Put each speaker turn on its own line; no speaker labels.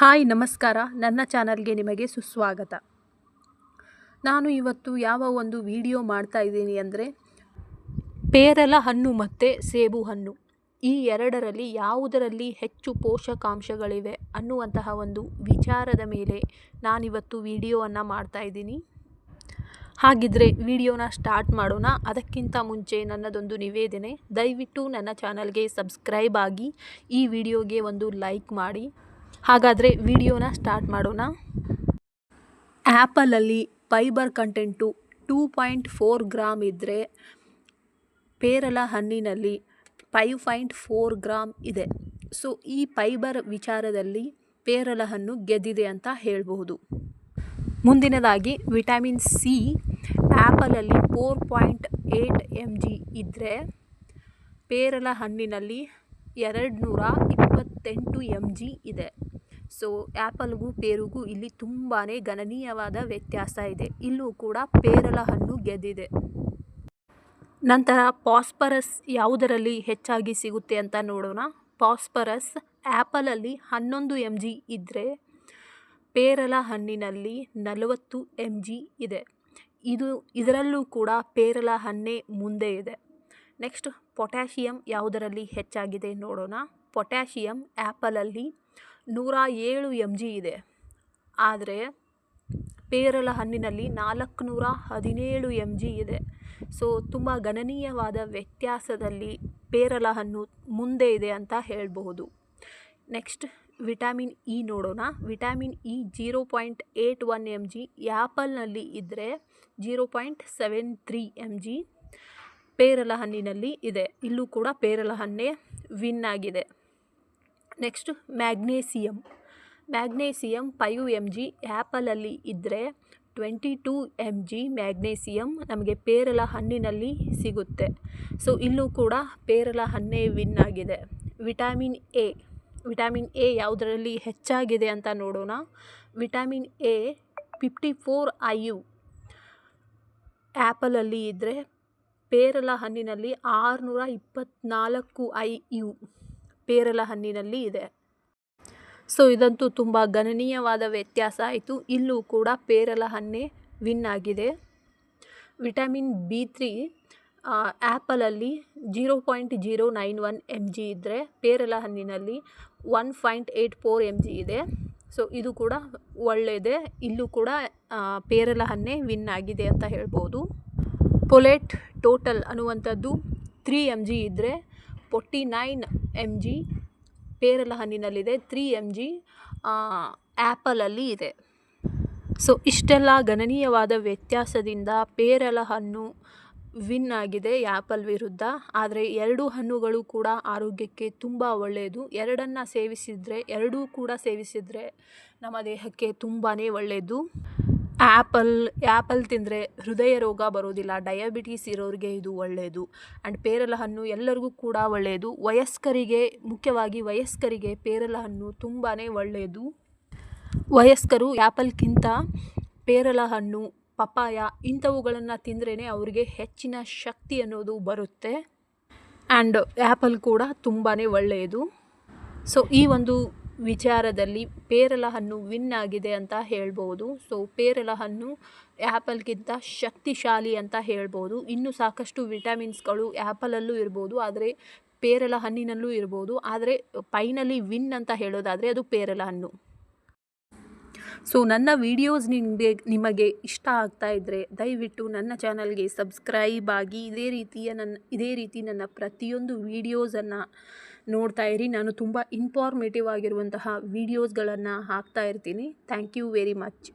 Hi ನಮಸ್ಕಾರ. ನನ್ನ ಚಾನಲ್ಗೆ ನಿಮಗೆ ಸುಸ್ವಾಗತ. ನಾನು ಇವತ್ತು ಯಾವ ಒಂದು ವಿಡಿಯೋ ಮಾಡ್ತಾ ಇದ್ದೀನಿ ಅಂದರೆ ಪೇರಲ ಹಣ್ಣು ಮತ್ತು ಸೇಬು ಹಣ್ಣು ಈ ಎರಡರಲ್ಲಿ ಯಾವುದರಲ್ಲಿ ಹೆಚ್ಚು ಪೋಷಕಾಂಶಗಳಿವೆ ಅನ್ನುವಂತಹ ಒಂದು ವಿಚಾರದ ಮೇಲೆ ನಾನಿವತ್ತು ವಿಡಿಯೋವನ್ನು ಮಾಡ್ತಾ ಇದ್ದೀನಿ. ಹಾಗಿದ್ರೆ ವಿಡಿಯೋನ ಸ್ಟಾರ್ಟ್ ಮಾಡೋಣ. ಅದಕ್ಕಿಂತ ಮುಂಚೆ ನನ್ನದೊಂದು ನಿವೇದನೆ, ದಯವಿಟ್ಟು ನನ್ನ ಚಾನಲ್ಗೆ ಸಬ್ಸ್ಕ್ರೈಬ್ ಆಗಿ ಈ ವಿಡಿಯೋಗೆ ಒಂದು ಲೈಕ್ ಮಾಡಿ. ಹಾಗಾದರೆ ವಿಡಿಯೋನ ಸ್ಟಾರ್ಟ್ ಮಾಡೋಣ. ಆ್ಯಪಲಲ್ಲಿ ಫೈಬರ್ ಕಂಟೆಂಟು 2.4 ಗ್ರಾಮ್ ಇದ್ದರೆ ಪೇರಲ ಹಣ್ಣಿನಲ್ಲಿ 5.4 ಗ್ರಾಮ್ ಇದೆ. ಸೊ ಈ ಫೈಬರ್ ವಿಚಾರದಲ್ಲಿ ಪೇರಲ ಹಣ್ಣು ಗೆದ್ದಿದೆ ಅಂತ ಹೇಳಬಹುದು. ಮುಂದಿನದಾಗಿ ವಿಟಮಿನ್ ಸಿ ಆ್ಯಪಲಲ್ಲಿ 4.8 mg ಇದ್ದರೆ ಪೇರಲ ಹಣ್ಣಿನಲ್ಲಿ 228 mg ಇದೆ. ಸೊ ಆ್ಯಪಲ್ಗೂ ಪೇರುಗೂ ಇಲ್ಲಿ ತುಂಬಾ ಗಣನೀಯವಾದ ವ್ಯತ್ಯಾಸ ಇದೆ. ಇಲ್ಲೂ ಕೂಡ ಪೇರಲ ಹಣ್ಣು ಗೆದ್ದಿದೆ. ನಂತರ ಫಾಸ್ಫರಸ್ ಯಾವುದರಲ್ಲಿ ಹೆಚ್ಚಾಗಿ ಸಿಗುತ್ತೆ ಅಂತ ನೋಡೋಣ. ಫಾಸ್ಫರಸ್ ಆ್ಯಪಲಲ್ಲಿ 11 mg ಇದ್ದರೆ ಪೇರಲ ಹಣ್ಣಿನಲ್ಲಿ 40 mg ಇದೆ. ಇದರಲ್ಲೂ ಕೂಡ ಪೇರಲ ಹಣ್ಣೇ ಮುಂದೆ ಇದೆ. ನೆಕ್ಸ್ಟ್ ಪೊಟ್ಯಾಷಿಯಮ್ ಯಾವುದರಲ್ಲಿ ಹೆಚ್ಚಾಗಿದೆ ನೋಡೋಣ. ಪೊಟ್ಯಾಷಿಯಮ್ ಆ್ಯಪಲಲ್ಲಿ 107 mg ಇದೆ. ಆದರೆ ಪೇರಲ ಹಣ್ಣಿನಲ್ಲಿ 417 mg ಇದೆ. ಸೊ ತುಂಬ ಗಣನೀಯವಾದ ವ್ಯತ್ಯಾಸದಲ್ಲಿ ಪೇರಲ ಹಣ್ಣು ಮುಂದೆ ಇದೆ ಅಂತ ಹೇಳಬಹುದು. ನೆಕ್ಸ್ಟ್ ವಿಟಮಿನ್ ಇ ನೋಡೋಣ. ವಿಟಮಿನ್ ಇ 0.81 mg ಆ್ಯಪಲ್ನಲ್ಲಿ ಇದ್ದರೆ 0.73 mg ಪೇರಲ ಹಣ್ಣಿನಲ್ಲಿ ಇದೆ. ಇಲ್ಲೂ ಕೂಡ ಪೇರಲ ಹಣ್ಣೇ ವಿನ್ ಆಗಿದೆ. ನೆಕ್ಸ್ಟ್ ಮ್ಯಾಗ್ನೇಸಿಯಮ್ 5 mg ಆ್ಯಪಲಲ್ಲಿ ಇದ್ದರೆ 22 mg ಮ್ಯಾಗ್ನೇಸಿಯಮ್ ನಮಗೆ ಪೇರಲ ಹಣ್ಣಿನಲ್ಲಿ ಸಿಗುತ್ತೆ. ಸೊ ಇಲ್ಲೂ ಕೂಡ ಪೇರಲ ಹಣ್ಣೇ ವಿನ್ ಆಗಿದೆ. ವಿಟಮಿನ್ ಎ ಯಾವುದರಲ್ಲಿ ಹೆಚ್ಚಾಗಿದೆ ಅಂತ ನೋಡೋಣ. ವಿಟಮಿನ್ ಎ 54 IU ಆ್ಯಪಲಲ್ಲಿ ಇದ್ದರೆ ಪೇರಲ ಹಣ್ಣಿನಲ್ಲಿ 624 IU ಪೇರಲ ಹಣ್ಣಿನಲ್ಲಿ ಇದೆ. ಸೊ ಇದಂತೂ ತುಂಬ ಗಣನೀಯವಾದ ವ್ಯತ್ಯಾಸ ಆಯಿತು. ಇಲ್ಲೂ ಕೂಡ ಪೇರಲ ಹಣ್ಣೇ ವಿನ್ ಆಗಿದೆ. ವಿಟಮಿನ್ B3 ಆ್ಯಪಲಲ್ಲಿ 0.091 mg ಇದ್ದರೆ ಪೇರಲ ಹಣ್ಣಿನಲ್ಲಿ 1.84 mg ಇದೆ. ಸೊ ಇದು ಕೂಡ ಒಳ್ಳೆಯದೇ. ಇಲ್ಲೂ ಕೂಡ ಪೇರಲ ಹಣ್ಣೇ ವಿನ್ ಆಗಿದೆ ಅಂತ ಹೇಳ್ಬೋದು. ಫೋಲೇಟ್ ಟೋಟಲ್ ಅನ್ನುವಂಥದ್ದು 3 mg ಇದ್ದರೆ 49 mg ಪೇರಲ ಹಣ್ಣಿನಲ್ಲಿದೆ. 3 mg ಆ್ಯಪಲಲ್ಲಿ ಇದೆ. ಸೊ ಇಷ್ಟೆಲ್ಲ ಗಣನೀಯವಾದ ವ್ಯತ್ಯಾಸದಿಂದ ಪೇರಲ ಹಣ್ಣು ವಿನ್ ಆಗಿದೆ ಆ್ಯಪಲ್ ವಿರುದ್ಧ. ಆದರೆ ಎರಡೂ ಹಣ್ಣುಗಳು ಕೂಡ ಆರೋಗ್ಯಕ್ಕೆ ತುಂಬ ಒಳ್ಳೆಯದು. ಎರಡೂ ಕೂಡ ಸೇವಿಸಿದರೆ ನಮ್ಮ ದೇಹಕ್ಕೆ ತುಂಬಾ ಒಳ್ಳೆಯದು. ಆ್ಯಪಲ್ ತಿಂದರೆ ಹೃದಯ ರೋಗ ಬರೋದಿಲ್ಲ. ಡಯಾಬಿಟೀಸ್ ಇರೋರಿಗೆ ಇದು ಒಳ್ಳೆಯದು. ಆ್ಯಂಡ್ ಪೇರಲ ಹಣ್ಣು ಎಲ್ಲರಿಗೂ ಕೂಡ ಒಳ್ಳೆಯದು. ಮುಖ್ಯವಾಗಿ ವಯಸ್ಕರಿಗೆ ಪೇರಲ ಹಣ್ಣು ತುಂಬಾ ಒಳ್ಳೆಯದು. ವಯಸ್ಕರು ಆ್ಯಪಲ್ಗಿಂತ ಪೇರಲ ಹಣ್ಣು, ಪಪಾಯ ಇಂಥವುಗಳನ್ನು ತಿಂದ್ರೇ ಅವರಿಗೆ ಹೆಚ್ಚಿನ ಶಕ್ತಿ ಅನ್ನೋದು ಬರುತ್ತೆ. ಆ್ಯಂಡ್ ಆ್ಯಪಲ್ ಕೂಡ ತುಂಬಾ ಒಳ್ಳೆಯದು. ಸೊ ಈ ಒಂದು ವಿಚಾರದಲ್ಲಿ ಪೇರಲ ಹಣ್ಣು ವಿನ್ ಆಗಿದೆ ಅಂತ ಹೇಳ್ಬೋದು. ಸೊ ಪೇರಲ ಹಣ್ಣು ಆ್ಯಪಲ್ಗಿಂತ ಶಕ್ತಿಶಾಲಿ ಅಂತ ಹೇಳ್ಬೋದು. ಇನ್ನೂ ಸಾಕಷ್ಟು ವಿಟಮಿನ್ಸ್ಗಳು ಆ್ಯಪಲಲ್ಲೂ ಇರ್ಬೋದು, ಆದರೆ ಪೇರಲ ಹಣ್ಣಿನಲ್ಲೂ ಇರ್ಬೋದು. ಆದರೆ ಫೈನಲಿ ವಿನ್ ಅಂತ ಹೇಳೋದಾದರೆ ಅದು ಪೇರಲ ಹಣ್ಣು. ಸೊ ನನ್ನ ವಿಡಿಯೋಸ್ ನಿಮಗೆ ಇಷ್ಟ ಆಗ್ತಾ ಇದ್ದರೆ ದಯವಿಟ್ಟು ನನ್ನ ಚಾನಲ್ಗೆ ಸಬ್ಸ್ಕ್ರೈಬ್ ಆಗಿ ಇದೇ ರೀತಿ ನನ್ನ ಪ್ರತಿಯೊಂದು ವಿಡಿಯೋಸನ್ನು ನೋಡ್ತಾ ಇರಿ. ನಾನು ತುಂಬ ಇನ್ಫಾರ್ಮೇಟಿವ್ ಆಗಿರುವಂತಹ ವಿಡಿಯೋಸ್ಗಳನ್ನು ಹಾಕ್ತಾ ಇರ್ತೀನಿ. Thank you very much.